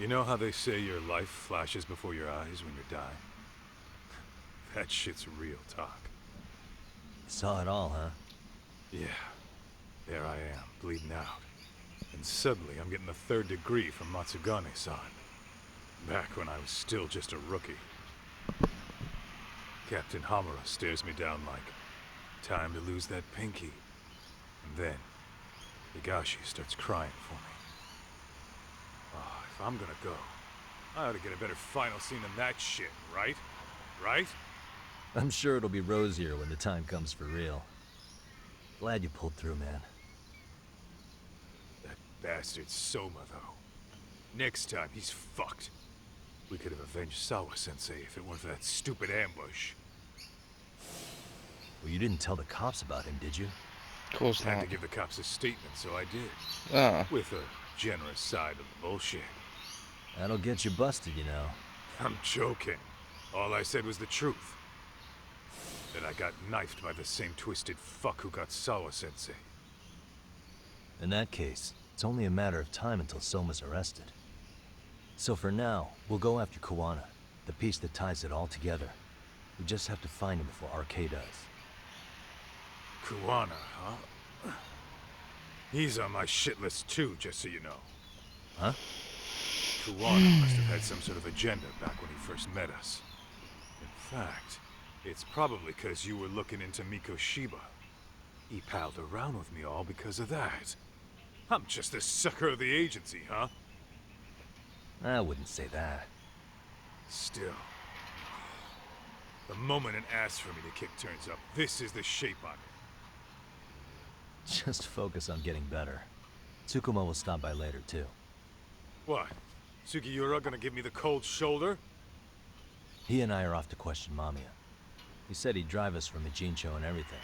You know how they say your life flashes before your eyes when you're dying? That shit's real talk. Saw it all, huh? Yeah. There I am, bleeding out. And suddenly I'm getting the 3rd degree from Matsugane-san. Back when I was still just a rookie. Captain Hamura stares me down like, time to lose that pinky. And then, Higashi starts crying for me. Oh, if I'm gonna go, I ought to get a better final scene than that shit, right? Right? I'm sure it'll be rosier when the time comes for real. Glad you pulled through, man. That bastard Soma, though. Next time, he's fucked. We could have avenged Sawa-sensei if it weren't for that stupid ambush. Well, you didn't tell the cops about him, did you? Of course Had not. to give the cops a statement, so I did. Ah. With a generous side of the bullshit. That'll get you busted, you know. I'm joking. All I said was the truth. That I got knifed by the same twisted fuck who got Sawa-sensei. In that case, it's only a matter of time until Soma's arrested. So for now, we'll go after Kuwana, the piece that ties it all together. We just have to find him before RK does. Kuwana, huh? He's on my shit list too, just so you know. Huh? Kuwana must have had some sort of agenda back when he first met us. In fact, it's probably because you were looking into Mikoshiba. He palled around with me all because of that. I'm just a sucker of the agency, huh? I wouldn't say that. Still. The moment an ass for me to kick turns up, this is the shape I'm in. Just focus on getting better. Tsukuma will stop by later, too. What? Sugiura gonna give me the cold shoulder? He and I are off to question Mamiya. He said he'd drive us from Ijincho and everything.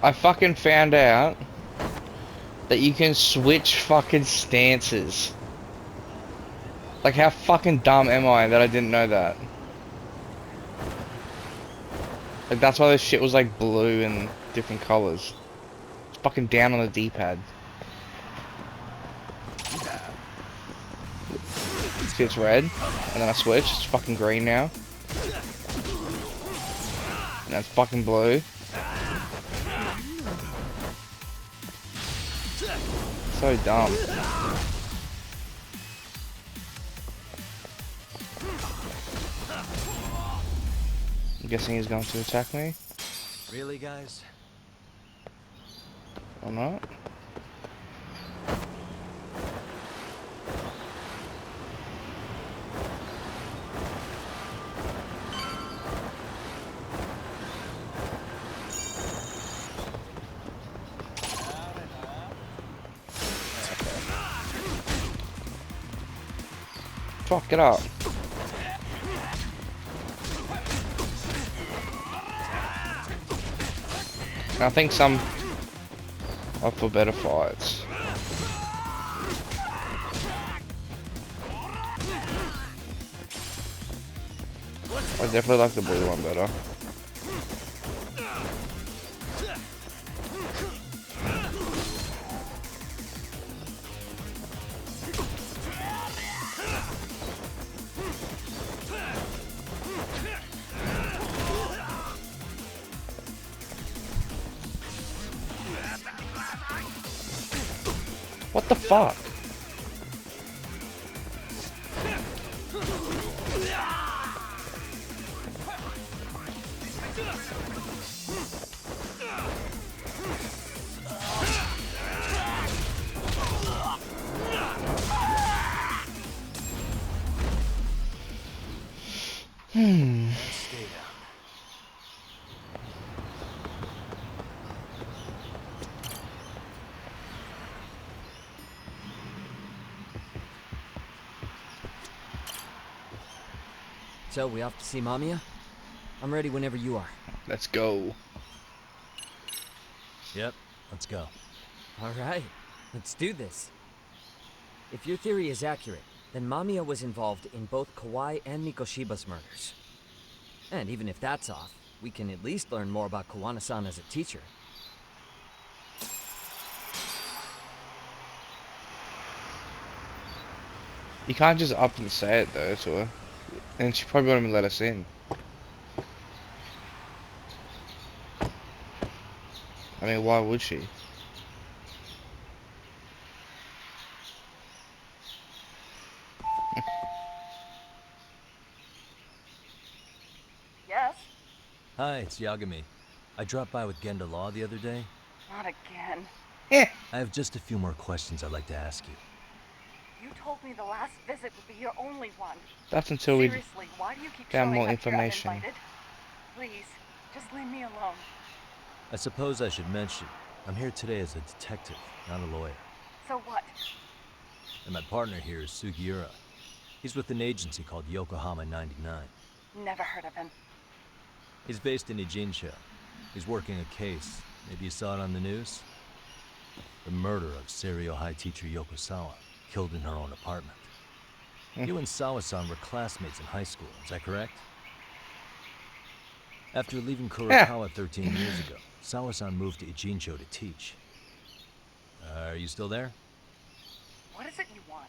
I fucking found out that you can switch fucking stances. Like, how fucking dumb am I that I didn't know that? Like, that's why this shit was like blue and different colors. It's fucking down on the D-pad. See, it's red, and then I switch, it's fucking green now. And that's fucking blue. So dumb. I'm guessing he's going to attack me, Really, guys? or not? Fuck it up. I think some are for better fights. I definitely like the blue one better. What the fuck? Stay down. So, we off to see Mamiya? I'm ready whenever you are. Let's go. Yep, let's go. Alright, let's do this. If your theory is accurate, then Mamiya was involved in both Kawai and Mikoshiba's murders. And even if that's off, we can at least learn more about Kawana-san as a teacher. You can't just up and say it though to her. And she probably won't even let us in. I mean, why would she? Yes? Hi, it's Yagami. I dropped by with Genda Law the other day. Not again. Yeah. I have just a few more questions I'd like to ask you. You told me the last visit would be your only one. That's until we Seriously, why do you keep get showing more up information. here uninvited? Please, just leave me alone. I suppose I should mention, I'm here today as a detective, not a lawyer. So what? And my partner here is Sugiura. He's with an agency called Yokohama 99. Never heard of him. He's based in Ijincho. He's working a case. Maybe you saw it on the news? The murder of Seiryo High teacher Yoko Sawa, killed in her own apartment. You and Sawa-san were classmates in high school, is that correct? After leaving Kurokawa 13 years ago, Sawa-san moved to Ijincho to teach. Are you still there? What is it you want?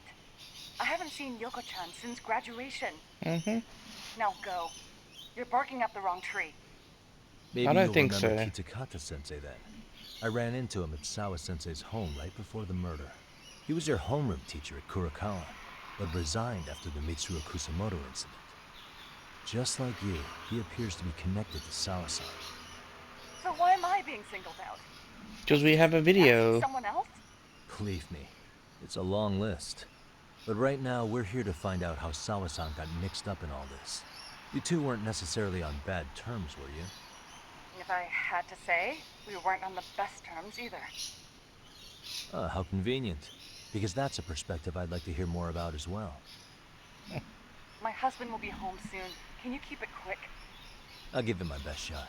I haven't seen Yoko-chan since graduation. Mm-hmm. Now go. You're barking up the wrong tree. Maybe I don't you'll think remember so. Kitakata-sensei then. I ran into him at Sawa-sensei's home right before the murder. He was your homeroom teacher at Kurokawa, but resigned after the Mitsuru Kusamoto incident. Just like you, he appears to be connected to Sawa-san. So why am I being singled out? Because we have a video. Someone else? Believe me, it's a long list. But right now, we're here to find out how Sawa-san got mixed up in all this. You two weren't necessarily on bad terms, were you? If I had to say, we weren't on the best terms either. Ah, how convenient. Because that's a perspective I'd like to hear more about as well. My husband will be home soon. Can you keep it quick? I'll give it my best shot.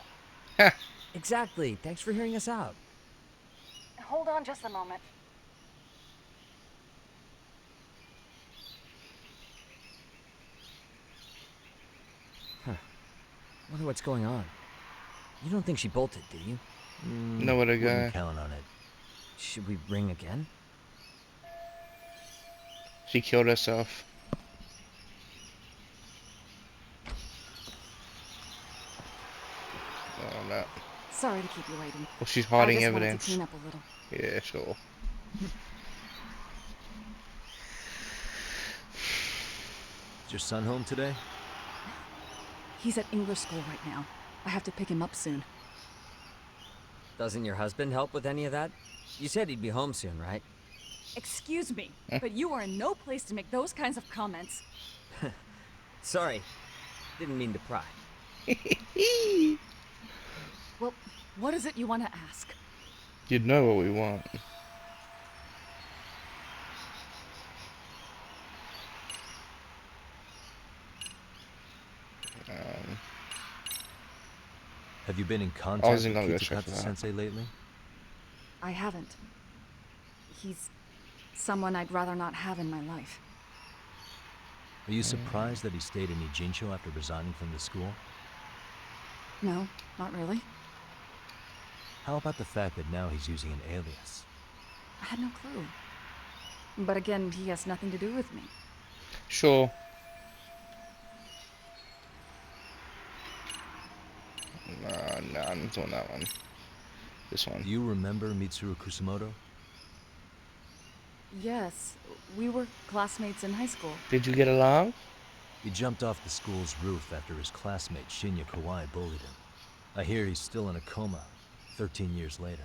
Exactly, thanks for hearing us out. Hold on just a moment. Wonder what's going on. You don't think she bolted, do you? Nowhere to go. Wouldn't count on it. Should we ring again? She killed herself. Oh no. Sorry to keep you waiting. Well, she's I hiding just wanted to evidence. clean up a little. Yeah, sure. Is your son home today? He's at English school right now. I have to pick him up soon. Doesn't your husband help with any of that? You said he'd be home soon, right? Excuse me, but you are in no place to make those kinds of comments. Sorry. Didn't mean to pry. Well, what is it you want to ask? You'd know what we want. Have you been in I contact with wasn't gonna go check that. Kitakata-sensei lately? I haven't. He's someone I'd rather not have in my life. Are you surprised that he stayed in Ijincho after resigning from the school? No, not really. How about the fact that now he's using an alias? I had no clue. But again, he has nothing to do with me. Sure. No, I'm not doing that one. This one. Do you remember Mitsuru Kusamoto? Yes, we were classmates in high school. Did you get along? He jumped off the school's roof after his classmate Shinya Kawai bullied him. I hear he's still in a coma, 13 years later.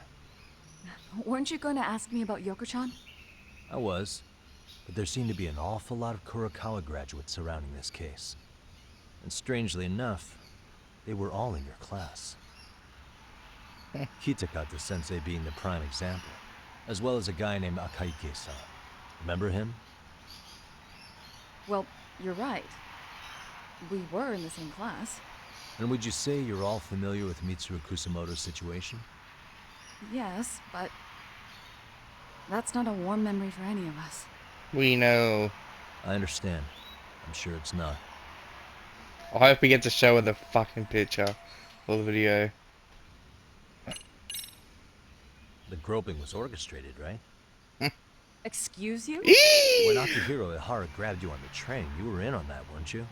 Weren't you going to ask me about Yoko-chan? I was, but there seemed to be an awful lot of Kurokawa graduates surrounding this case. And strangely enough, they were all in your class. Kitakata-sensei being the prime example, as well as a guy named Akaike-san. Remember him? Well, you're right. We were in the same class. And would you say you're all familiar with Mitsuru Kusamoto's situation? Yes, but that's not a warm memory for any of us. We know. I understand. I'm sure it's not. I hope we get to show her the fucking picture or the video. The groping was orchestrated, right? Excuse you? When Akihiro Ihara grabbed you on the train, you were in on that, weren't you?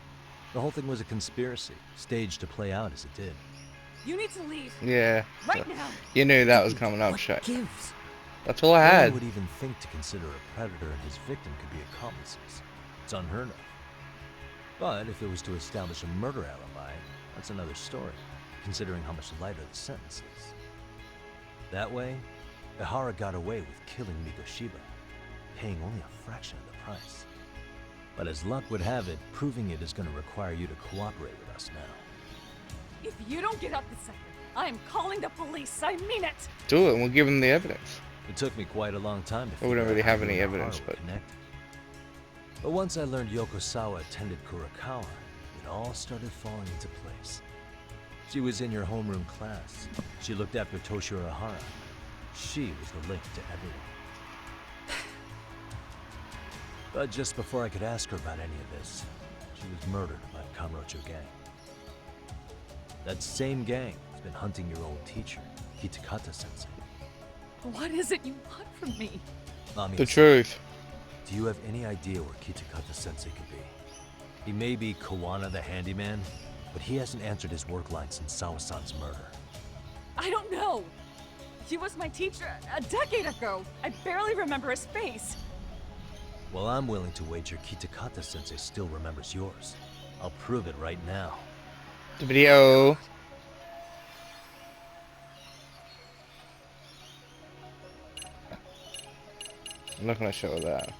The whole thing was a conspiracy, staged to play out as it did. You need to leave Yeah. right now. You knew that was coming up, What Shay. gives? That's all I No one had. would even think to consider a predator and his victim could be accomplices. It's unheard of. But if it was to establish a murder alibi, that's another story, considering how much lighter the sentence is. That way, Ihara got away with killing Mikoshiba, paying only a fraction of the price. But as luck would have it, proving it is going to require you to cooperate with us now. If you don't get up this second, I am calling the police. I mean it. Do it and we'll give them the evidence. It took me quite a long time to We don't figure really out how have you any and evidence, Ihara were but- connected. But once I learned Yokosawa attended Kurokawa, it all started falling into place. She was in your homeroom class. She looked after Toshiro Ihara. She was the link to everyone. But just before I could ask her about any of this, she was murdered by the Kamurocho gang. That same gang has been hunting your old teacher, Kitakata-sensei. What is it you want from me? Mami, The truth. do you have any idea where Kitakata-sensei could be? He may be Kawana the handyman, but he hasn't answered his work line since Sawa-san's murder. I don't know. He was my teacher a decade ago. I barely remember his face. Well, I'm willing to wager Kitakata-sensei still remembers yours. I'll prove it right now. The video. I'm not gonna show that.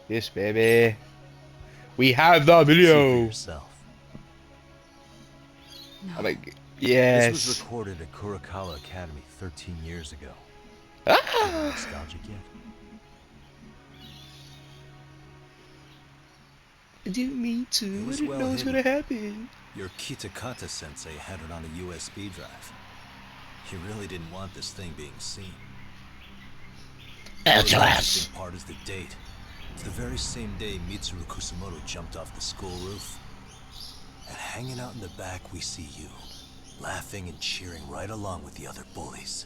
Yes, baby. We have the See for video. yourself. No. I'm like, This was yes. recorded at Kurokawa Academy 13 years ago. Ah! Nostalgic yet? I didn't mean to. It I was didn't well know it was hidden. gonna happen. Your Kitakata-sensei had it on a USB drive. He really didn't want this thing being seen. The interesting part is the date. It's the very same day Mitsuru Kusumoto jumped off the school roof. And hanging out in the back, we see you, laughing and cheering right along with the other bullies.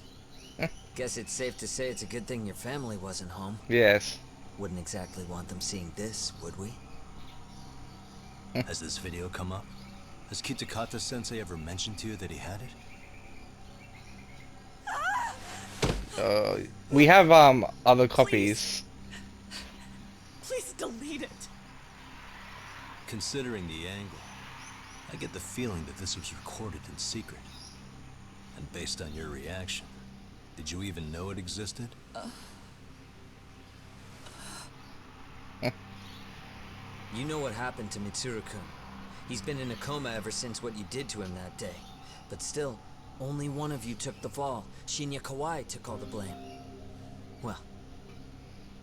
Guess it's safe to say it's a good thing your family wasn't home. Yes. Wouldn't exactly want them seeing this, would we? Has this video come up? Has Kitakata-sensei ever mentioned to you that he had it? We have other copies. Please delete it. Considering the angle, I get the feeling that this was recorded in secret. And based on your reaction, did you even know it existed? You know what happened to Mitsuru-kun. He's been in a coma ever since what you did to him that day. But still, only one of you took the fall. Shinya Kawai took all the blame. Well,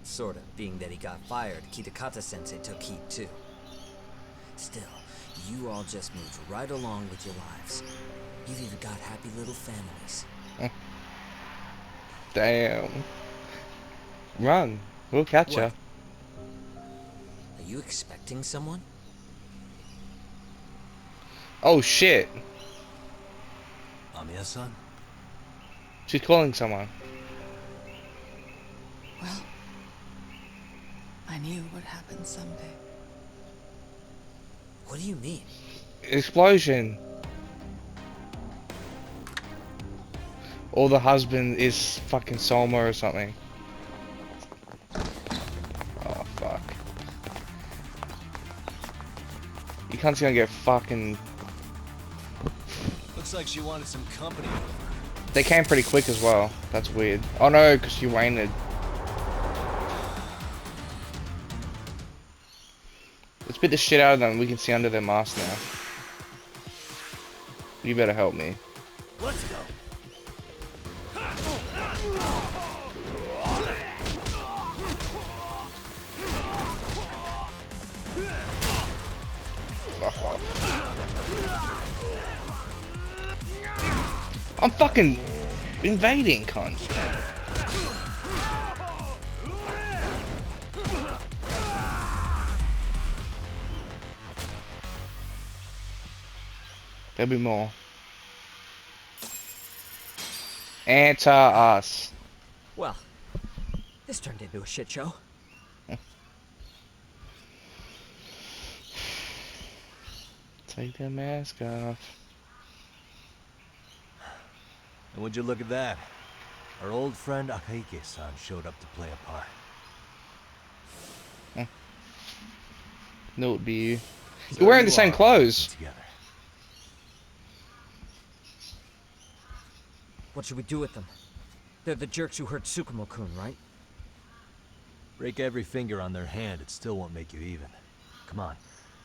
sorta, being that he got fired, Kitakata-sensei took heat too. Still, you all just moved right along with your lives. You've even got happy little families. Damn. Run. We'll catch ya. What? Are you expecting someone? Oh shit. Amiya-san? She's calling someone. Well, I knew it would happen someday. What do you mean? Explosion. Or the husband is fucking Soma or something. Oh fuck. You can't see gonna get fucking. Looks like she wanted some company. They came pretty quick as well. That's weird. Oh no, because she waited. Let's beat the shit out of them. We can see under their mask now. You better help me. Let's go. Fuck off. I'm fucking. invading, cunt. There'll be more. Enter us. Well, this turned into a shit show. Take the mask off. And would you look at that? Our old friend Akahike-san showed up to play a part. Knew it'd be you. So You're wearing you the same are clothes. together. What should we do with them? They're the jerks who hurt Tsukumo-kun, right? Break every finger on their hand, it still won't make you even. Come on,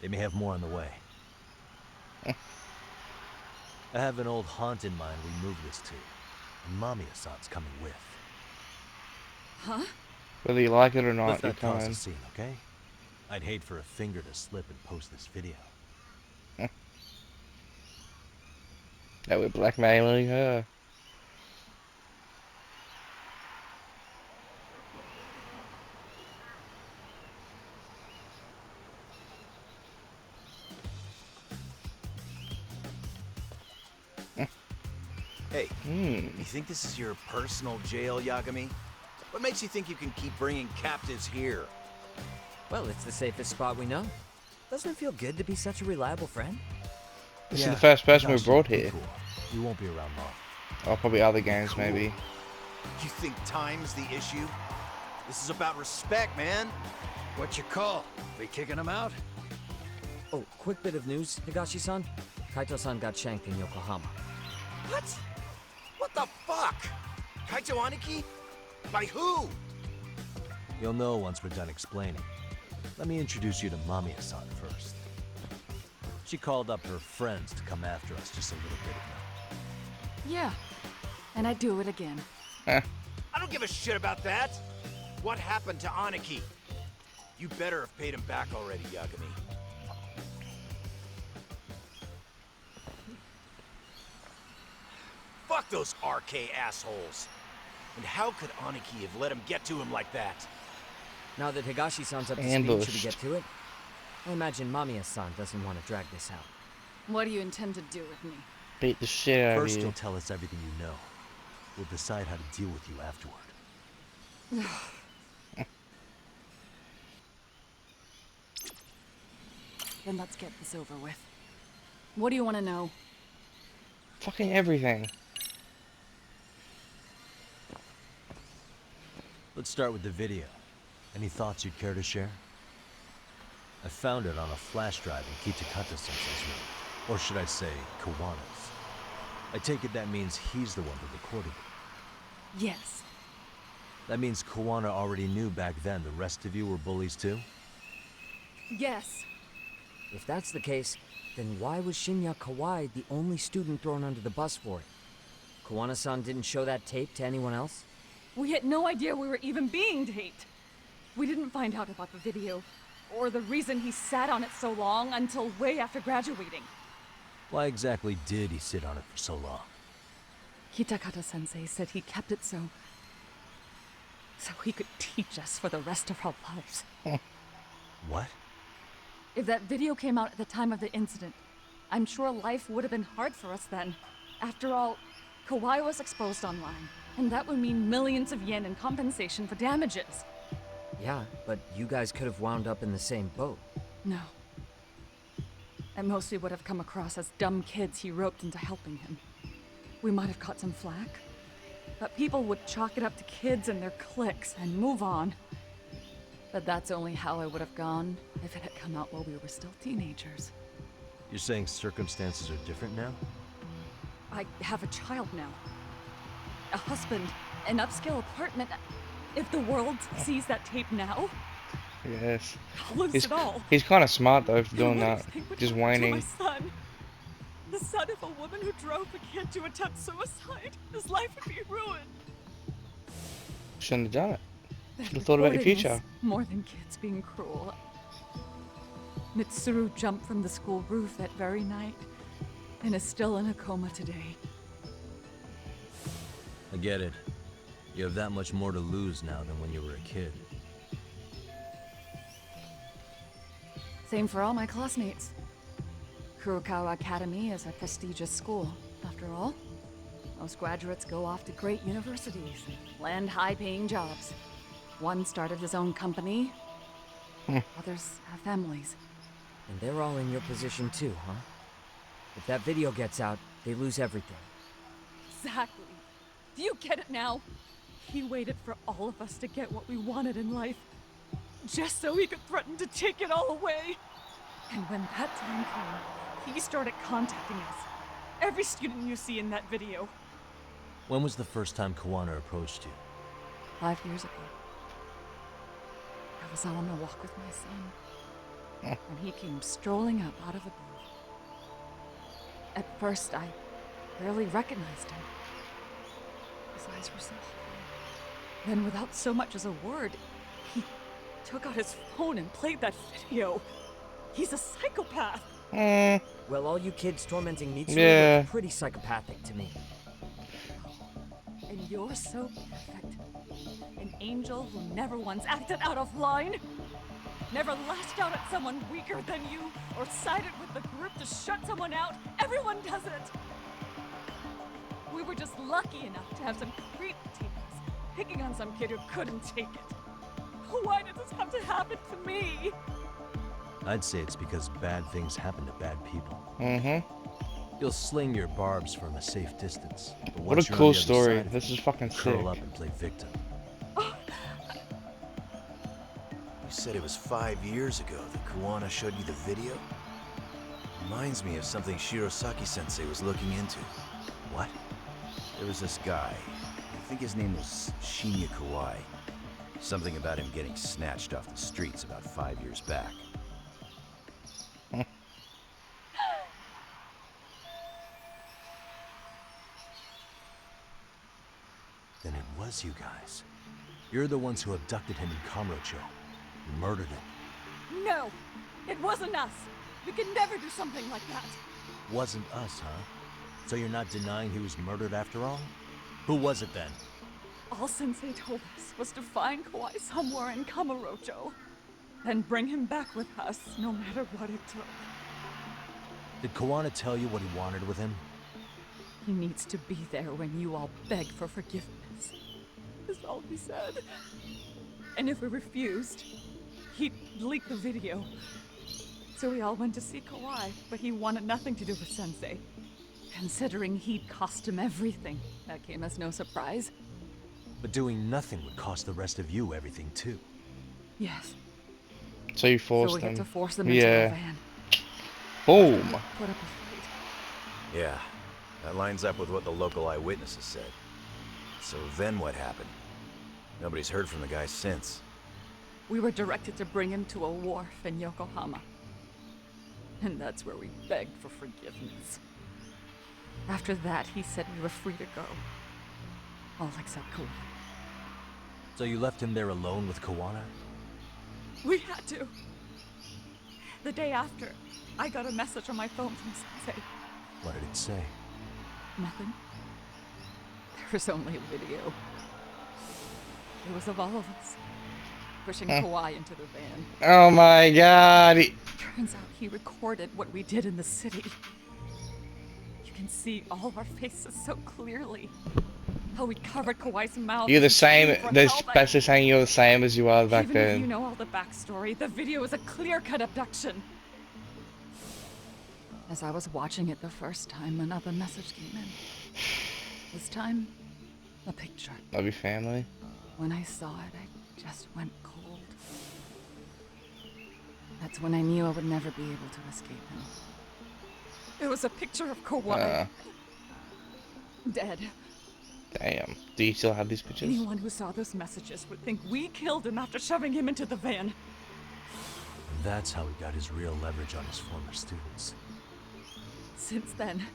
they may have more on the way. I have an old haunt in mind we move this to, and Mamiya-san's coming with. Huh? Whether you like it or not, Let's you're not cause coming. a scene, okay? I'd hate for a finger to slip and post this video. That we're blackmailing her. Hey, you think this is your personal jail, Yagami? What makes you think you can keep bringing captives here? Well, it's the safest spot we know. Doesn't it feel good to be such a reliable friend? This is the first person we Gosh, brought be here. cool. We won't be around long. Oh, probably other games, maybe. You think time's the issue? This is about respect, man. What you call? We kicking him out? Oh, quick bit of news, Higashi-san. Kaito-san got shanked in Yokohama. What? What the fuck? Kaito Aniki? By who? You'll know once we're done explaining. Let me introduce you to Mamiya-san first. She called up her friends to come after us just a little bit ago. Yeah. And I'd do it again. I don't give a shit about that. What happened to Aniki? You better have paid him back already, Yagami. Fuck those RK assholes. And how could Aniki have let him get to him like that? Now that Higashi-san's up to speed, should we Ambushed. get to it? I imagine Mamiya-san doesn't want to drag this out. What do you intend to do with me? Beat the shit out First, of you'll you. tell us everything you know. We'll decide how to deal with you afterward. Then let's get this over with. What do you want to know? Fucking everything. Let's start with the video. Any thoughts you'd care to share? I found it on a flash drive in Kitakata-sensei's room. Or should I say, Kawana's. I take it that means he's the one who recorded it. Yes. That means Kawana already knew back then the rest of you were bullies too? Yes. If that's the case, then why was Shinya Kawai the only student thrown under the bus for it? Kawana-san didn't show that tape to anyone else? We had no idea we were even being taped. We didn't find out about the video, or the reason he sat on it so long until way after graduating. Why exactly did he sit on it for so long? Kitakata-sensei said he kept it so he could teach us for the rest of our lives. What? If that video came out at the time of the incident, I'm sure life would have been hard for us then. After all, Kawai was exposed online, and that would mean millions of yen in compensation for damages. Yeah, but you guys could have wound up in the same boat. No. At most we would have come across as dumb kids he roped into helping him. We might have caught some flack, but people would chalk it up to kids and their cliques and move on. But that's only how it would have gone if it had come out while we were still teenagers. You're saying circumstances are different now? I have a child now. A husband, an upscale apartment. If the world sees that tape now, Yes. I'll lose it all. He's kind of smart though for doing What that. do you think would Just happen to whining. my son? The son of a woman who drove a kid to attempt suicide. His life would be ruined. Shouldn't have done it. That Should've thought about your reporting future. is more than kids being cruel. Mitsuru jumped from the school roof that very night and is still in a coma today. I get it. You have that much more to lose now than when you were a kid. Same for all my classmates. Kurokawa Academy is a prestigious school, after all. Most graduates go off to great universities and land high-paying jobs. One started his own company. Others have families. And they're all in your position too, huh? If that video gets out, they lose everything. Exactly. Do you get it now? He waited for all of us to get what we wanted in life, just so he could threaten to take it all away. And when that time came, he started contacting us. Every student you see in that video. When was the first time Kawana approached you? 5 years ago. I was out on a walk with my son, and he came strolling up out of the blue. At first, I barely recognized him. His eyes were so hollow. Then, without so much as a word, he took out his phone and played that video. He's a psychopath. Well, all you kids tormenting Mitsuru Yeah. look pretty psychopathic to me. And you're so perfect. An angel who never once acted out of line. Never lashed out at someone weaker than you, or sided with the group to shut someone out. Everyone does it. We were just lucky enough to have some creep take us, picking on some kid who couldn't take it. Why did this have to happen to me? I'd say it's because bad things happen to bad people. Mm-hmm. You'll sling your barbs from a safe distance. But What once a you're on cool the other story. side of This it, is fucking curl sick. up and play victim. You said it was 5 years ago that Kawana showed you the video? Reminds me of something Shirosaki-sensei was looking into. What? There was this guy. I think his name was Shinya Kawai. Something about him getting snatched off the streets about 5 years back. Then it was you guys. You're the ones who abducted him in Kamurocho. You murdered him. No, it wasn't us. We could never do something like that. Wasn't us, huh? So you're not denying he was murdered after all? Who was it then? All Sensei told us was to find Kawai somewhere in Kamurocho, then bring him back with us, no matter what it took. Did Kawana tell you what he wanted with him? He needs to be there when you all beg for forgiveness. Is all he said. And if we refused, he'd leak the video. So we all went to see Kawai, but he wanted nothing to do with Sensei. Considering he'd cost him everything, that came as no surprise. But doing nothing would cost the rest of you everything too. Yes. So you So forced we them. had to force them into Yeah. a van. Boom. Put up a fight. Yeah, that lines up with what the local eyewitnesses said. So then what happened? Nobody's heard from the guy since. We were directed to bring him to a wharf in Yokohama. And that's where we begged for forgiveness. After that, he said we were free to go. All except Kawai. So you left him there alone with Kawana? We had to. The day after, I got a message on my phone from Sensei. What did it say? Nothing. There was only a video. It was of all of us, pushing Kawai into the van. Oh my god. Turns out he recorded what we did in the city. You can see all our faces so clearly. How we covered Kawai's mouth. You're the and same. screamed for They're help. basically saying you're the same as you are back Even if you then. know all the backstory, the video is a clear-cut abduction. As I was watching it the first time, another message came in. This time, a picture. Love your family. When I saw it, I just went cold. That's when I knew I would never be able to escape him. It was a picture of Kawhi. Dead. Damn. Do you still have these pictures? Anyone who saw those messages would think we killed him after shoving him into the van. And that's how he got his real leverage on his former students. Since then,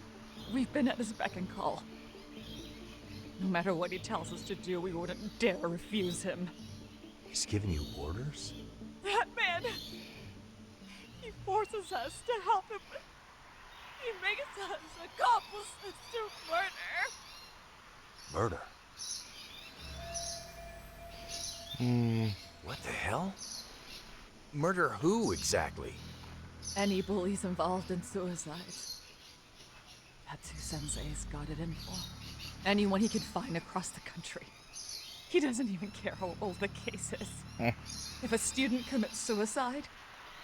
we've been at his beck and call. No matter what he tells us to do, we wouldn't dare refuse him. He's giving you orders? That man! He forces us to help him. He makes us accomplices to murder. Murder? What the hell? Murder who exactly? Any bullies involved in suicides. That's who Sensei's got it in for. Anyone he can find across the country. He doesn't even care how old the case is. If a student commits suicide,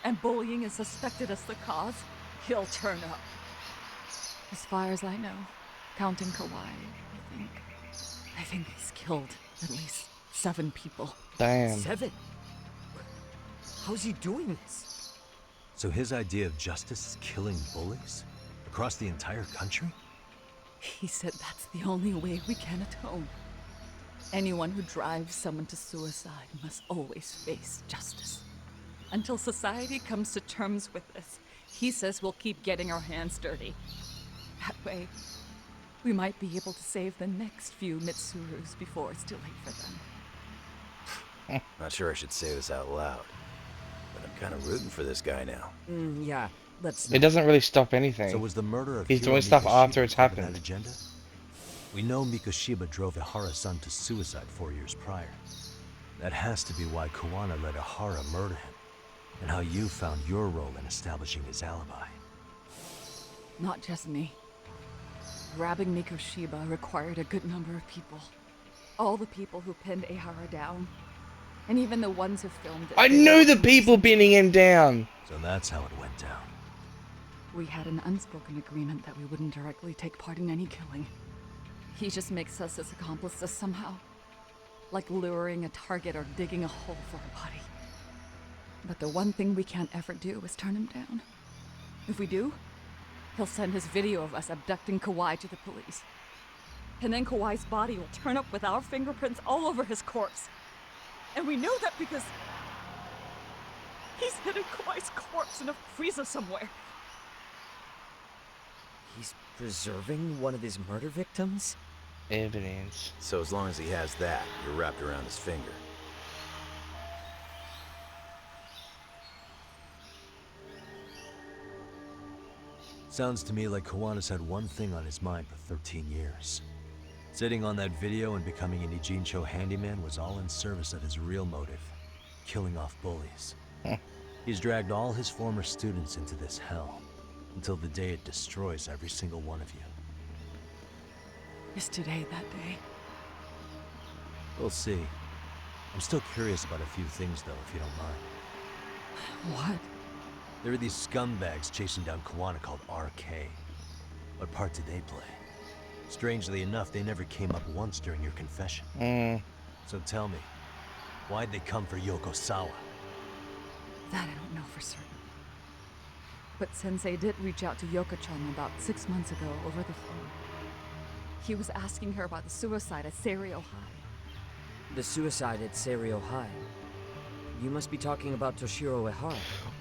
and bullying is suspected as the cause, he'll turn up. As far as I know, counting Kawhi, I think he's killed at least 7 people. Damn. 7? How's he doing this? So his idea of justice is killing bullies? Across the entire country? He said that's the only way we can atone. Anyone who drives someone to suicide must always face justice. Until society comes to terms with this, he says we'll keep getting our hands dirty. That way, we might be able to save the next few Mitsurus before it's too late for them. Not sure I should say this out loud, but I'm kind of rooting for this guy now. Yeah, let's It doesn't really stop anything. So was the murder of He's Hiro doing stuff Mikoshiba after it's part of that happened. agenda? We know Mikoshiba drove Ihara's-san to suicide 4 years prior. That has to be why Kuwana let Ihara murder him, and how you found your role in establishing his alibi. Not just me. Grabbing Mikoshiba required a good number of people. All the people who pinned Ihara down. And even the ones who filmed it. I knew the people pinning him down! So that's how it went down. We had an unspoken agreement that we wouldn't directly take part in any killing. He just makes us his accomplices somehow. Like luring a target or digging a hole for a body. But the one thing we can't ever do is turn him down. If we do, he'll send his video of us abducting Kawhi to the police. And then Kawhi's body will turn up with our fingerprints all over his corpse. And we know that because he's hidden Kawhi's corpse in a freezer somewhere. He's preserving one of his murder victims? Evidence. So as long as he has that, you're wrapped around his finger. Sounds to me like Kawana's had one thing on his mind for 13 years. Sitting on that video and becoming an Ijincho handyman was all in service of his real motive, killing off bullies. He's dragged all his former students into this hell, until the day it destroys every single one of you. Is today that day? We'll see. I'm still curious about a few things though, if you don't mind. What? There are these scumbags chasing down Kuwana called RK. What part did they play? Strangely enough, they never came up once during your confession. So tell me, why'd they come for Yokosawa? That I don't know for certain. But Sensei did reach out to Yoko-chan about 6 months ago over the phone. He was asking her about the suicide at Seiryo High. The suicide at Seiryo High. You must be talking about Toshiro Ehara.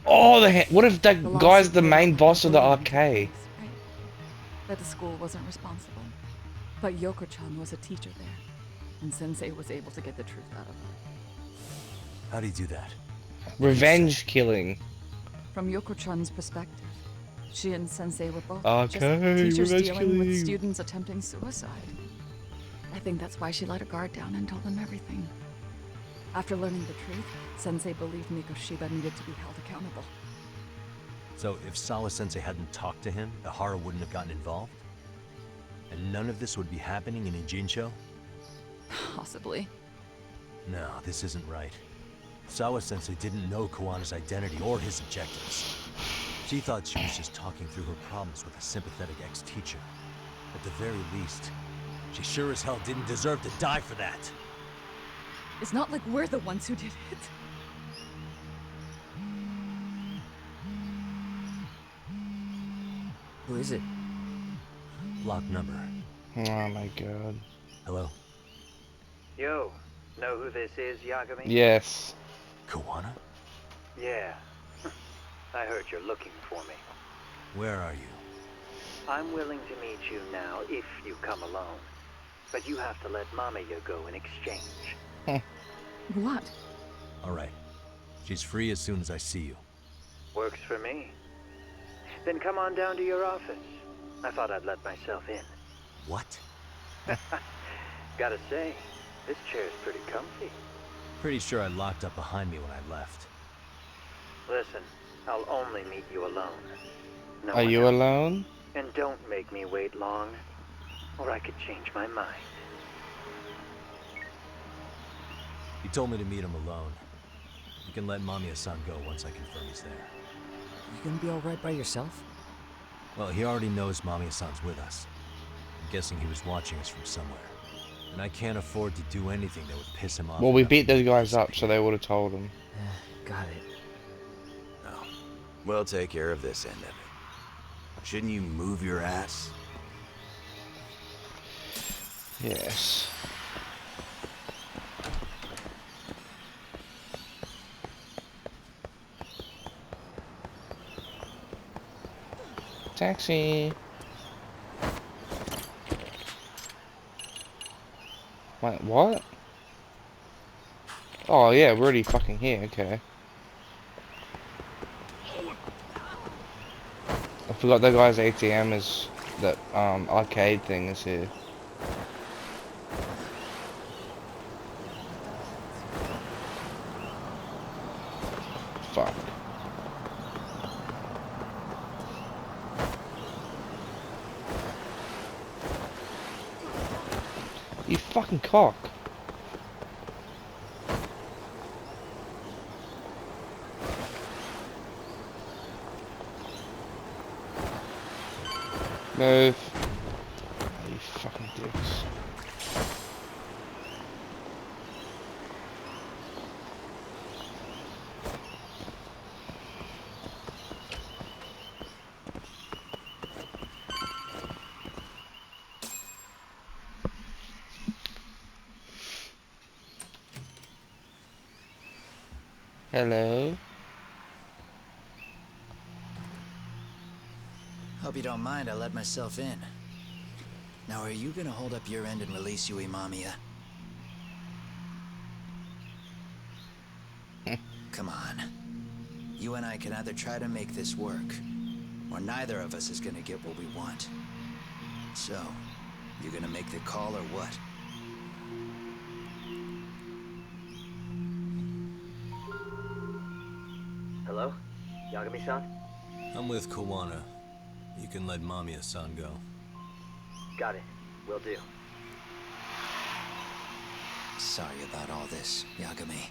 Oh, what if that The guy's lawsuit the main brought boss of the bullying to arcade? police, right? That the school wasn't responsible. But Yoko-chan was a teacher there, and Sensei was able to get the truth out of her. How'd he do that? Revenge killing. From Yoko-chan's perspective, she and Sensei were both just Okay, teachers revenge dealing with killing. students attempting suicide. I think that's why she let her guard down and told them everything. After learning the truth, Sensei believed Mikoshiba needed to be held accountable. So if Sawa-sensei hadn't talked to him, Ihara wouldn't have gotten involved? And none of this would be happening in Ijincho? Possibly. No, this isn't right. Sawa-sensei didn't know Kawana's identity or his objectives. She thought she was just talking through her problems with a sympathetic ex-teacher. At the very least, she sure as hell didn't deserve to die for that. It's not like we're the ones who did it. Who is it? Block number. Oh my god. Hello? Yo, know who this is, Yagami? Yes. Kawana? Yeah. I heard you're looking for me. Where are you? I'm willing to meet you now if you come alone. But you have to let Mamiya go in exchange. What? Alright. She's free as soon as I see you. Works for me. Then come on down to your office. I thought I'd let myself in. What? Gotta say, this chair's pretty comfy. Pretty sure I locked up behind me when I left. Listen, I'll only meet you alone. No Are one you else. alone? And don't make me wait long, or I could change my mind. He told me to meet him alone. You can let Mamiya-san go once I confirm he's there. You gonna be alright by yourself? Well, he already knows Mamiya-san's with us. I'm guessing he was watching us from somewhere. And I can't afford to do anything that would piss him off. Well, we enough beat for those him to guys up, so disappear. they would have told him. Got it. No. We'll take care of this end of it. Shouldn't you move your ass? Yes. Taxi. Wait, what? Oh yeah, we're already fucking here, okay. I forgot that guy's ATM is, that arcade thing is here. Fuck. You fucking cock. Move. Oh, you fucking dicks. Hello? Hope you don't mind I let myself in. Now, are you gonna hold up your end and release Yui Mamiya? Come on. You and I can either try to make this work, or neither of us is gonna get what we want. So, you gonna make the call or what? Hello? Yagami-san? I'm with Kawana. You can let Mamiya-san go. Got it. Will do. Sorry about all this, Yagami.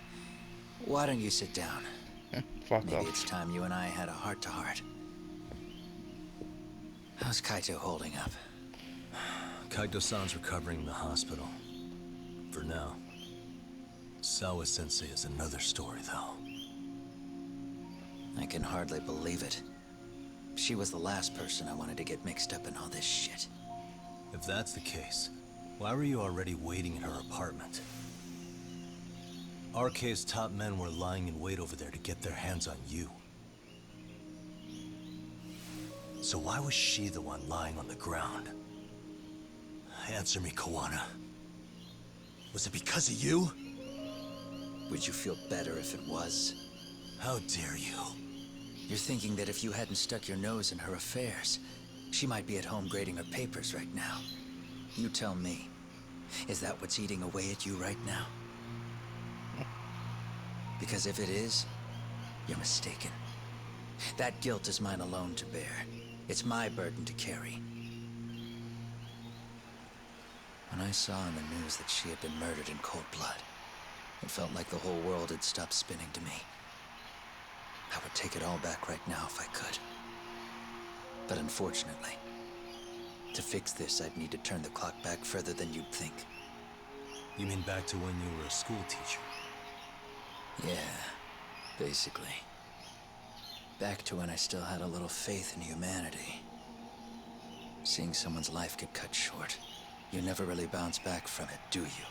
Why don't you sit down? Fuck Maybe off. it's time you and I had a heart-to-heart. How's Kaito holding up? Kaito-san's recovering in the hospital. For now. Sawa-sensei is another story, though. I can hardly believe it. She was the last person I wanted to get mixed up in all this shit. If that's the case, why were you already waiting in her apartment? RK's top men were lying in wait over there to get their hands on you. So why was she the one lying on the ground? Answer me, Kawana. Was it because of you? Would you feel better if it was? How dare you? You're thinking that if you hadn't stuck your nose in her affairs, she might be at home grading her papers right now. You tell me. Is that what's eating away at you right now? Because if it is, you're mistaken. That guilt is mine alone to bear. It's my burden to carry. When I saw in the news that she had been murdered in cold blood, it felt like the whole world had stopped spinning to me. I would take it all back right now if I could. But unfortunately, to fix this, I'd need to turn the clock back further than you'd think. You mean back to when you were a school teacher? Yeah, basically. Back to when I still had a little faith in humanity. Seeing someone's life get cut short, you never really bounce back from it, do you?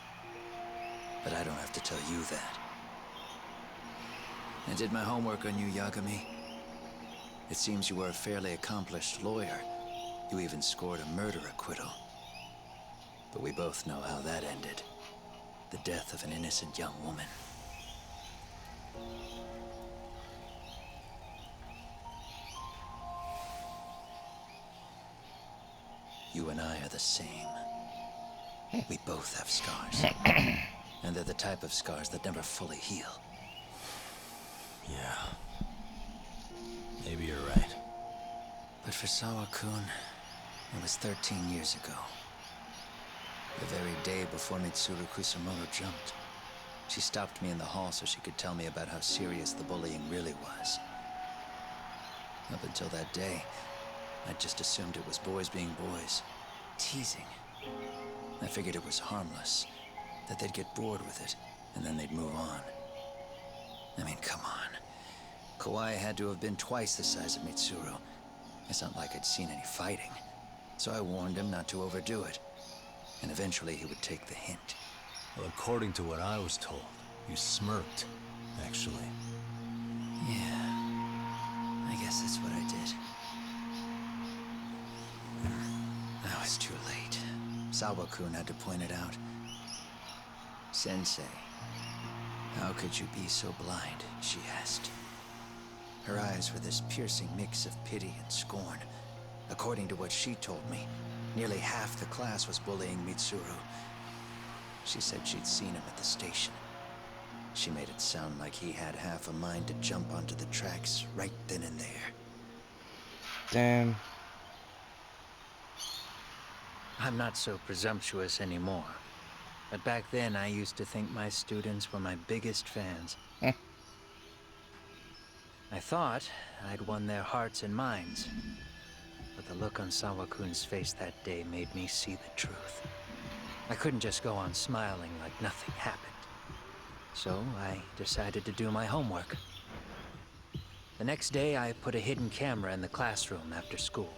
But I don't have to tell you that. I did my homework on you, Yagami. It seems you were a fairly accomplished lawyer. You even scored a murder acquittal. But we both know how that ended. The death of an innocent young woman. You and I are the same. We both have scars. And they're the type of scars that never fully heal. Yeah. Maybe you're right. But for Sawa-kun, it was 13 years ago. The very day before Mitsuru Kusamoto jumped. She stopped me in the hall so she could tell me about how serious the bullying really was. Up until that day, I'd just assumed it was boys being boys, teasing. I figured it was harmless, that they'd get bored with it, and then they'd move on. I mean, come on. Kawai had to have been twice the size of Mitsuru. It's not like I'd seen any fighting. So I warned him not to overdo it. And eventually he would take the hint. Well, according to what I was told, you smirked, actually. Yeah. I guess that's what I did. Now it's too late. Sawa-kun had to point it out. Sensei, how could you be so blind? She asked. Her eyes were this piercing mix of pity and scorn. According to what she told me, nearly half the class was bullying Mitsuru. She said she'd seen him at the station. She made it sound like he had half a mind to jump onto the tracks right then and there. Damn. I'm not so presumptuous anymore. But back then, I used to think my students were my biggest fans. I thought I'd won their hearts and minds. But the look on Sawa-kun's face that day made me see the truth. I couldn't just go on smiling like nothing happened. So I decided to do my homework. The next day, I put a hidden camera in the classroom after school.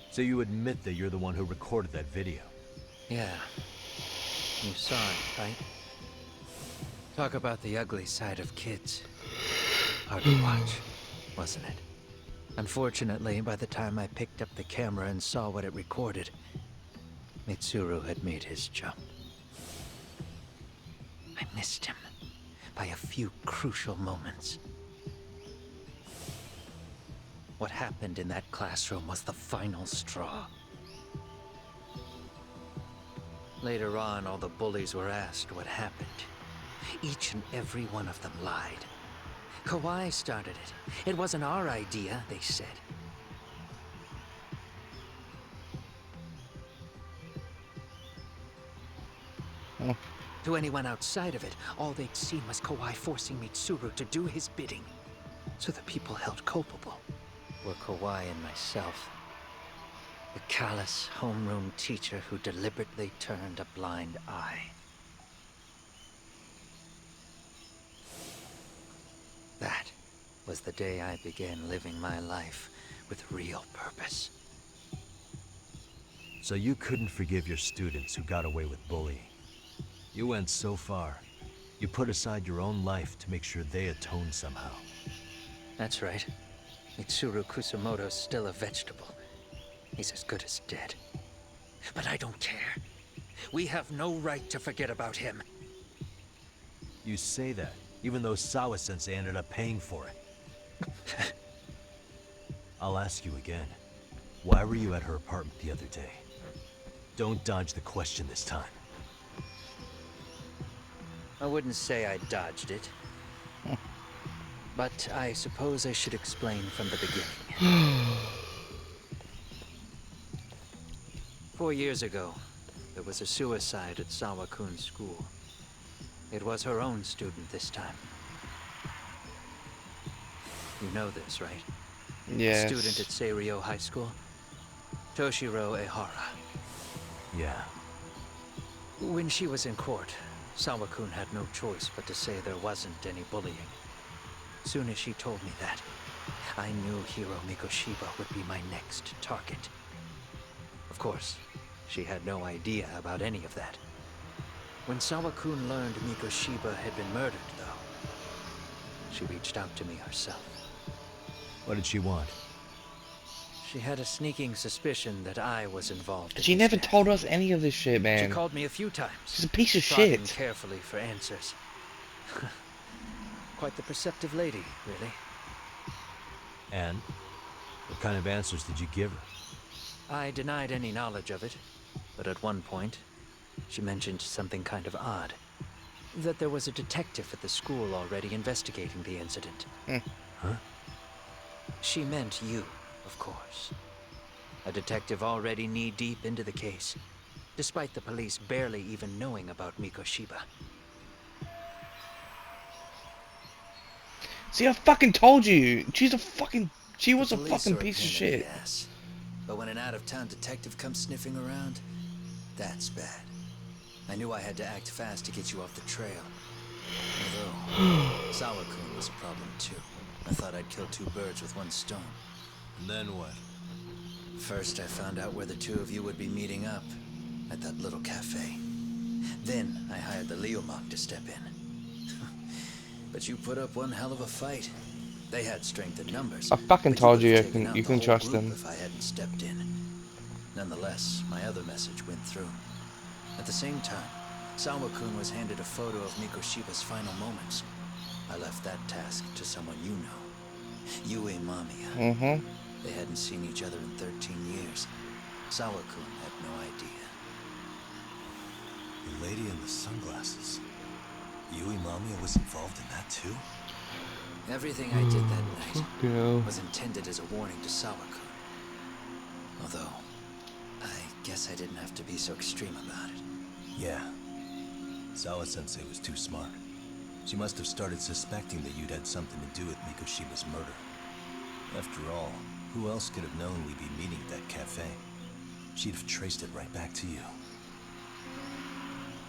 So you admit that you're the one who recorded that video? Yeah. You saw it, right? Talk about the ugly side of kids. Hard to watch, wasn't it? Unfortunately, by the time I picked up the camera and saw what it recorded, Mitsuru had made his jump. I missed him by a few crucial moments. What happened in that classroom was the final straw. Later on, all the bullies were asked what happened. Each and every one of them lied. Kawai started it. It wasn't our idea, they said. To anyone outside of it, all they'd seen was Kawai forcing Mitsuru to do his bidding. So the people held culpable were Kawai and myself. The callous homeroom teacher who deliberately turned a blind eye. That was the day I began living my life with real purpose. So you couldn't forgive your students who got away with bullying. You went so far. You put aside your own life to make sure they atone somehow. That's right. Mitsuru Kusamoto's still a vegetable. He's as good as dead. But I don't care. We have no right to forget about him. You say that, even though Sawa-sensei ended up paying for it. I'll ask you again. Why were you at her apartment the other day? Don't dodge the question this time. I wouldn't say I dodged it. But I suppose I should explain from the beginning. 4 years ago, there was a suicide at Sawa-kun's school. It was her own student this time. You know this, right? Yes. Student at Seiryo High School? Toshiro Ehara. Yeah. When she was in court, Sawa-kun had no choice but to say there wasn't any bullying. Soon as she told me that, I knew Hiro Mikoshiba would be my next target. Of course, she had no idea about any of that. When Sawa-kun learned Mikoshiba had been murdered, though, she reached out to me herself. What did she want? She had a sneaking suspicion that I was involved in She his never death. told us any of this shit, man. She called me a few times. She's a piece of prodding shit. carefully for answers. Quite the perceptive lady, really. And? What kind of answers did you give her? I denied any knowledge of it. but at one point, she mentioned something kind of odd. That there was a detective at the school already investigating the incident. Huh? She meant you, of course. A detective already knee-deep into the case, despite the police barely even knowing about Mikoshiba. See, I fucking told you. She was a The police fucking are piece of pain in the shit. ass. But when an out-of-town detective comes sniffing around, that's bad. I knew I had to act fast to get you off the trail. Although, Sawa-kun was a problem too. I thought I'd kill two birds with one stone. And then what? First, I found out where the two of you would be meeting up, at that little cafe. Then, I hired the Leomok to step in. But you put up one hell of a fight. They had strength in numbers. I fucking but told you would've taken out you the can whole trust group them. if I hadn't stepped in. Nonetheless, my other message went through. At the same time, Sawa-kun was handed a photo of Mikoshiba's final moments. I left that task to someone you know. Yue Mamiya. Mm-hmm. They hadn't seen each other in 13 years. Sawa-kun had no idea. The lady in the sunglasses. Yui Mamiya was involved in that too? Everything I did that night Yeah. was intended as a warning to Sawa-kun. Although, I guess I didn't have to be so extreme about it. Yeah. Sawa-sensei was too smart. She must have started suspecting that you'd had something to do with Mikoshiba's murder. After all, who else could have known we'd be meeting at that cafe? She'd have traced it right back to you.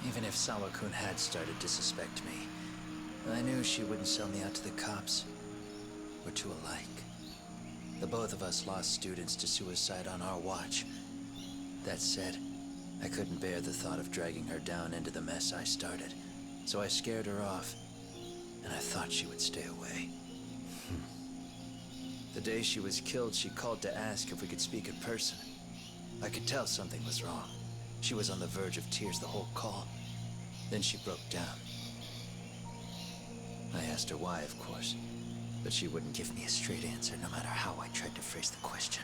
Even if Sawa-kun had started to suspect me, I knew she wouldn't sell me out to the cops. We're too alike. The both of us lost students to suicide on our watch. That said, I couldn't bear the thought of dragging her down into the mess I started, so I scared her off, and I thought she would stay away. The day she was killed, she called to ask if we could speak in person. I could tell something was wrong. She was on the verge of tears the whole call. Then she broke down. I asked her why, of course, but she wouldn't give me a straight answer no matter how I tried to phrase the question.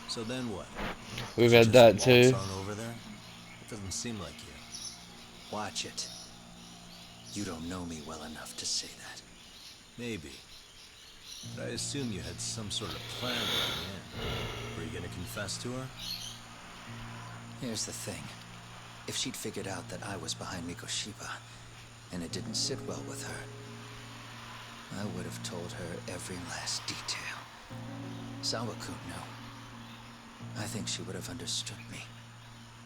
So then what? We've She had just that walks too. on over there? It doesn't seem like you. Watch it. You don't know me well enough to say that. Maybe. But I assume you had some sort of plan going in. Were you gonna confess to her? Here's the thing. If she'd figured out that I was behind Mikoshiba, and it didn't sit well with her, I would have told her every last detail. Sawa-kun knew. I think she would have understood me.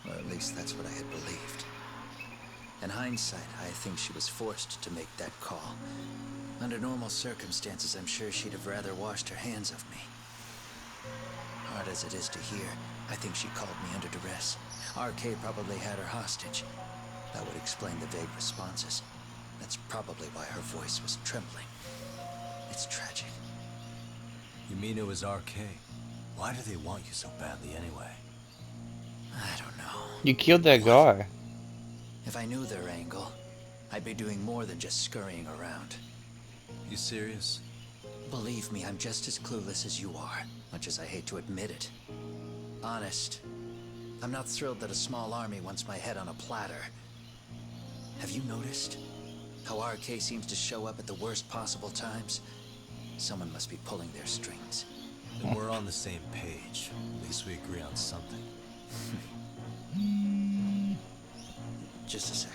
Or at least that's what I had believed. In hindsight, I think she was forced to make that call. Under normal circumstances, I'm sure she'd have rather washed her hands of me. Hard as it is to hear, I think she called me under duress. RK probably had her hostage. That would explain the vague responses. That's probably why her voice was trembling. It's tragic. You mean it was RK? Why do they want you so badly anyway? I don't know. You killed that guy. If I knew their angle, I'd be doing more than just scurrying around. You serious? Believe me, I'm just as clueless as you are, much as I hate to admit it. Honest, I'm not thrilled that a small army wants my head on a platter. Have you noticed how RK seems to show up at the worst possible times? Someone must be pulling their strings. Then we're on the same page. At least we agree on something. Just a sec.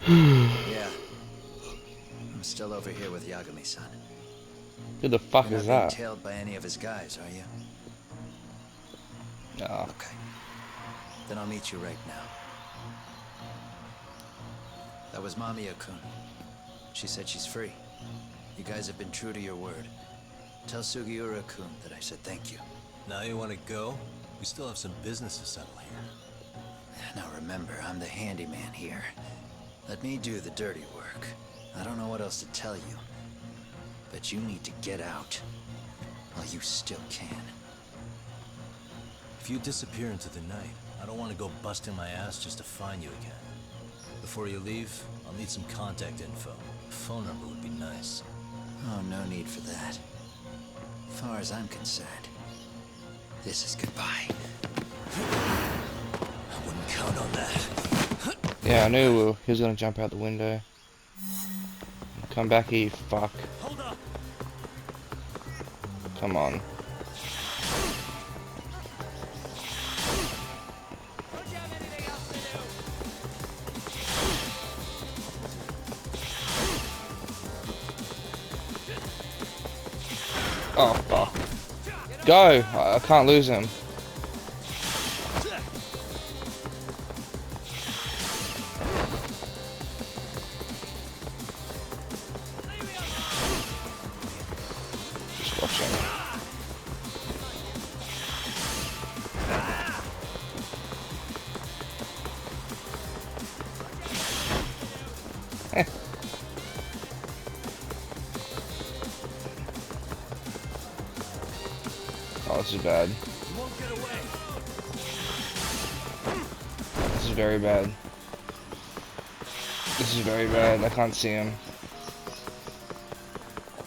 Yeah. I'm still over here with Yagami-san. Who the fuck You're is not being that? tailed by any of his guys, are you? No. Okay. Then I'll meet you right now. That was Mamiya-kun. She said she's free. You guys have been true to your word. Tell Sugiura-kun that I said thank you. Now you want to go? We still have some business to settle here. Now remember, I'm the handyman here. Let me do the dirty work. I don't know what else to tell you. But you need to get out. While you still can. If you disappear into the night, I don't want to go busting my ass just to find you again. Before you leave, I'll need some contact info. A phone number would be nice. Oh, no need for that. As far as I'm concerned, this is goodbye. I wouldn't count on that. Yeah, I knew he was gonna jump out the window. Come back here, you fuck. Hold up. Come on. Oh fuck. Go! I can't lose him. Just watching. Oh, this is bad. This is very bad. This is very bad. I can't see him.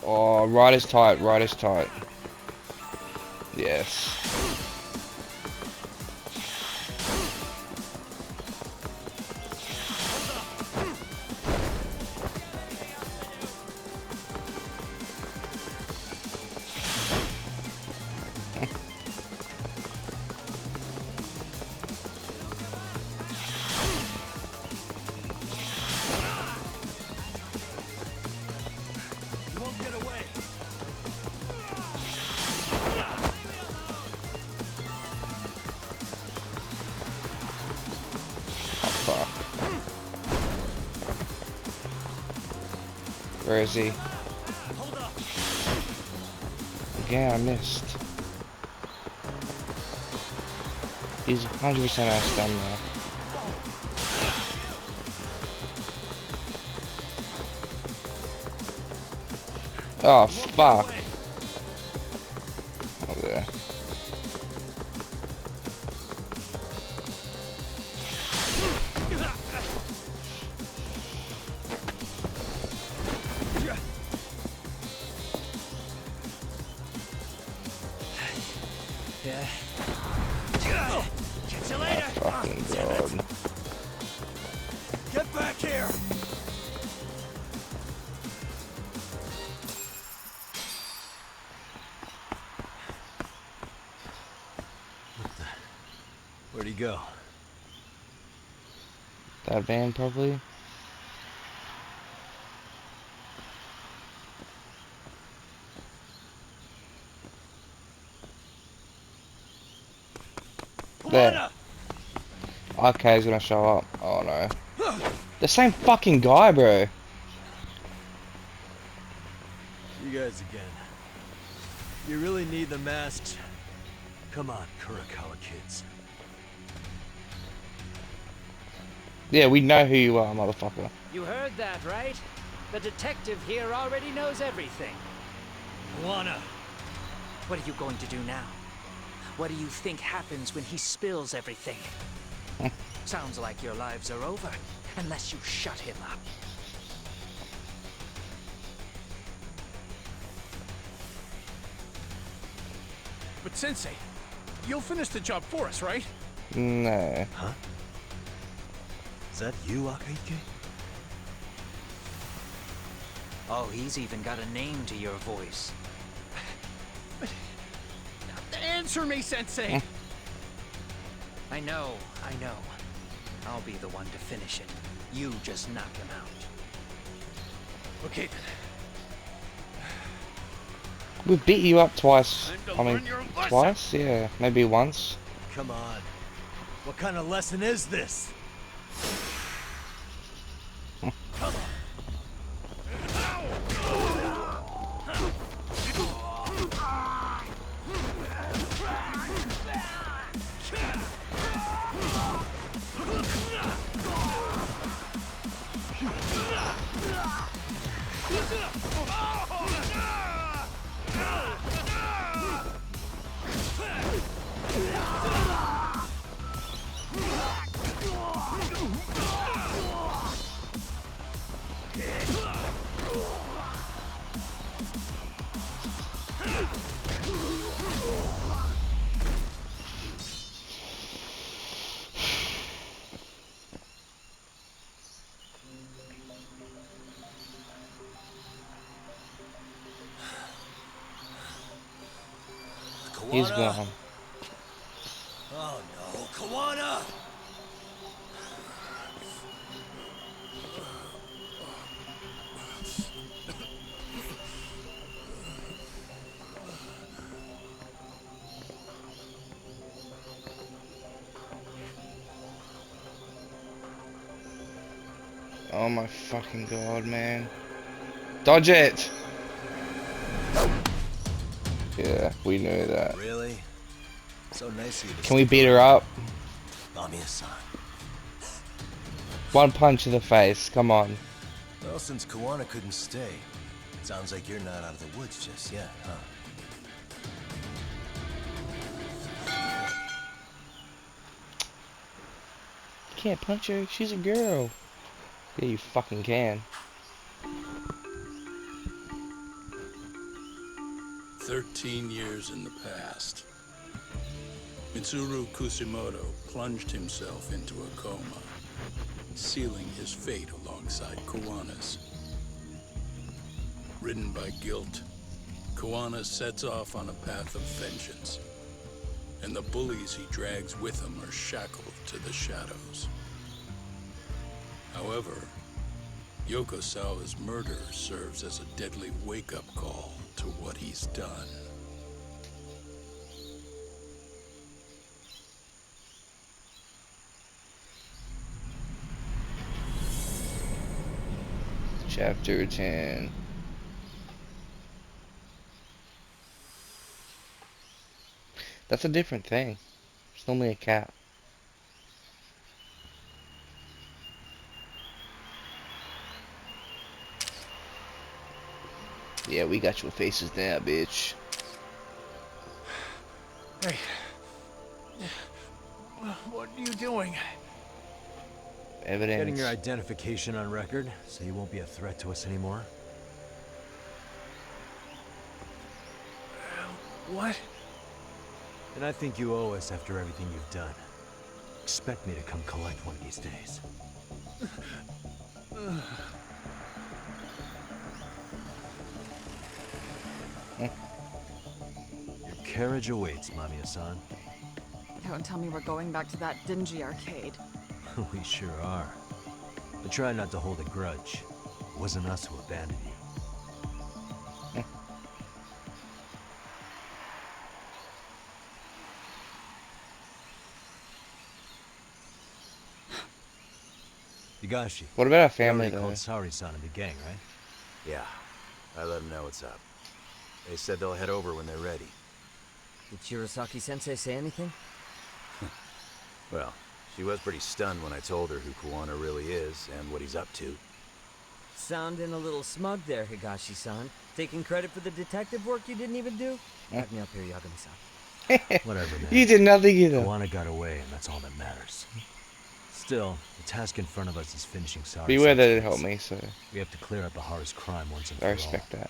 Oh, right is tight. Right is tight. Yes. Where is he? Again, I missed. He's 100% out of stamina. Oh, fuck. Oh, there. Catch you later. Fucking god. Get back here. Where'd he go? That van, probably. There. RK's gonna show up. Oh no. The same fucking guy, bro. You guys again. You really need the masks? Come on, Kurokawa kids. Yeah, we know who you are, motherfucker. You heard that, right? The detective here already knows everything. Juana! What are you going to do now? What do you think happens when he spills everything? Sounds like your lives are over, unless you shut him up. But Sensei, you'll finish the job for us, right? No. Huh? Is that you, Akaike? Oh, he's even got a name to your voice. Answer me, Sensei! I know. I'll be the one to finish it. You just knock him out. Okay then. We beat you up twice. I mean, twice? Yeah, maybe once. Come on. What kind of lesson is this? Come on. He's gone. Oh no, Kawana! Oh my fucking god, man. Dodge it! Yeah, we knew that. Really? So nice of you to Can we stick beat her around. up? Mamiya-san. One punch to the face, come on. Well, since Kawana couldn't stay, sounds like you're not out of the woods just yet, huh? You can't punch her, she's a girl. Yeah, you fucking can. 13 years in the past. Mitsuru Kushimoto plunged himself into a coma, sealing his fate alongside Kawana's. Ridden by guilt, Kawana sets off on a path of vengeance, and the bullies he drags with him are shackled to the shadows. However, Yokosawa's murder serves as a deadly wake-up call to what he's done. Chapter 10. That's a different thing. It's normally a cat. Yeah, we got your faces now, bitch. Hey. What are you doing? Evidence. Getting your identification on record, so you won't be a threat to us anymore. What? And I think you owe us after everything you've done. Expect me to come collect one of these days. Your carriage awaits, Mamiya-san. Don't tell me we're going back to that dingy arcade. We sure are. But try not to hold a grudge. It wasn't us who abandoned you. Higashi. What about our you family, already though? called Sari-san and the gang, right? Yeah, I let them know what's up. They said they'll head over when they're ready. Did Shirosaki-sensei say anything? Well, she was pretty stunned when I told her who Kawana really is and what he's up to. Sounding a little smug there, Higashi-san. Taking credit for the detective work you didn't even do? Back me up here, Yagami-san. Whatever, man. You did nothing either. Kawana got away, and that's all that matters. Still, the task in front of us is finishing Sari. Beware that it helped me, so we have to clear up Bahara's crime once and for I all. respect that.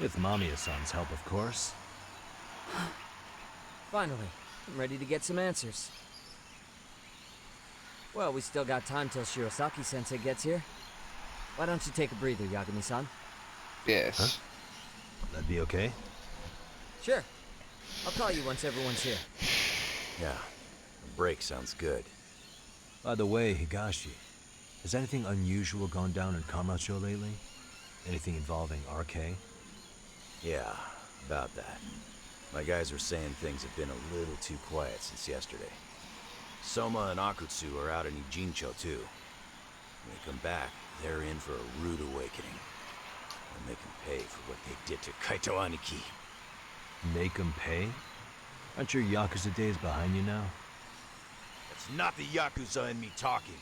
With Mamiya-san's help, of course. Finally, I'm ready to get some answers. Well, we still got time till Shirosaki-sensei gets here. Why don't you take a breather, Yagami-san? Yes. Huh? That'd be okay? Sure. I'll call you once everyone's here. Yeah, a break sounds good. By the way, Higashi, has anything unusual gone down in Kamacho lately? Anything involving RK? Yeah, about that. My guys are saying things have been a little too quiet since yesterday. Soma and Akutsu are out in Ijincho too. When they come back, they're in for a rude awakening. And they can pay for what they did to Kaito Aniki. Make them pay? Aren't your Yakuza days behind you now? It's not the Yakuza in me talking.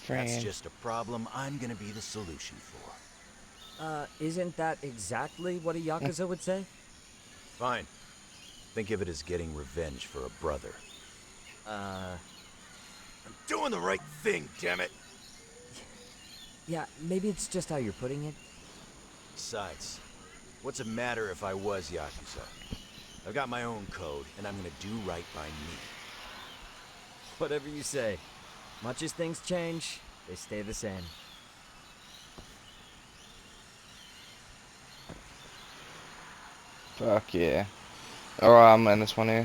That's just a problem I'm gonna be the solution for. Isn't that exactly what a Yakuza would say? Fine. Think of it as getting revenge for a brother. I'm doing the right thing, damn it! Yeah, maybe it's just how you're putting it. Besides, what's it matter if I was Yakuza? I've got my own code, and I'm gonna do right by me. Whatever you say. Much as things change, they stay the same. Fuck yeah. Alright, I'm in this one here.